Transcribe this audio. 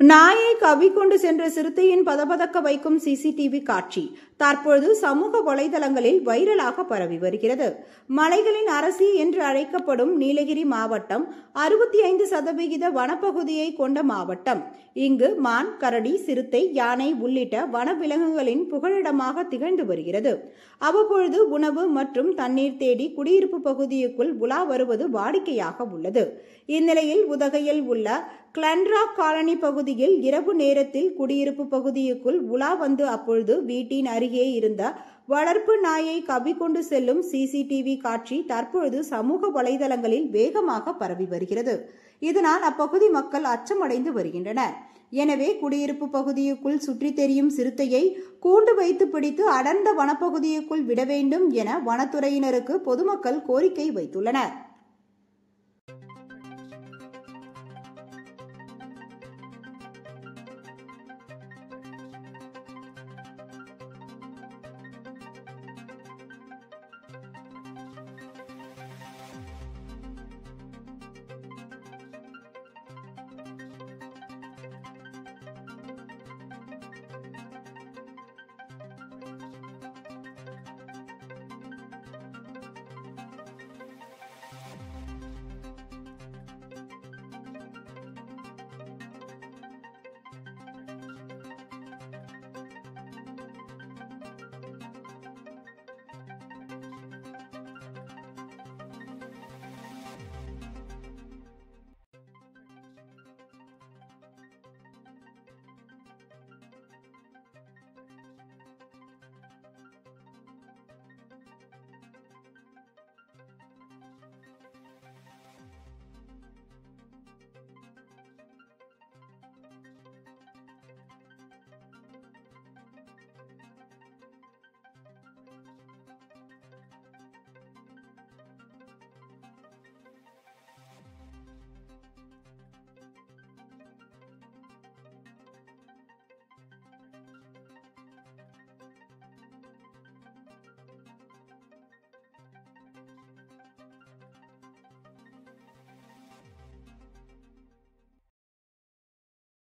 நாயை கவ்விக்கொண்டு சென்ற சிறுத்தையின் பதபதக்க வைக்கும் சிசிடிவி காட்சி தற்பொழுது சமூக வலைதளங்களில் வைரலாக பரவி வருகிறது. மலைகளின் அரசி என்று அழைக்கப்படும் நீலகிரி மாவட்டம் 65% வனப்பகுதியை கொண்ட மாவட்டம். இங்கு மான், கரடி, சிறுத்தை, யானை உள்ளிட்ட வனவிலங்குகளின் புகலிடமாக திகழ்ந்து வருகிறது. அவ்வப்பொழுது உணவு மற்றும் தண்ணீர் தேடி குடியிருப்பு பகுதிக்குள் உலா வருவது வாடிக்கையாக உள்ளது. இந்நிலையில் உதகையில் உள்ள கிளன்ரா காலனி பகுதியில் இரவு நேரத்தில் குடியிருப்பு பகுதிக்குள் உலா வந்து அப்பொழுது வீட்டின் அருகே இருந்த வளர்ப்பு நாயை கவ்விக்கொண்டு செல்லும் சிசிடிவி காட்சி தற்பொழுது சமூக வலைதளங்களில் வேகமாக பரவி வருகிறது. இதனால் அப்பகுதி மக்கள் அச்சமடைந்து வருகின்றனர். எனவே குடியிருப்பு பகுதிக்குள் சுற்றித் தெரியும் சிறுத்தையை கூண்டு வைத்து பிடித்து அடர்ந்த வனப்பகுதிக்குள் விட வேண்டும் என வனத்துறையினருக்கு பொதுமக்கள் கோரிக்கை வைத்துள்ளனர்.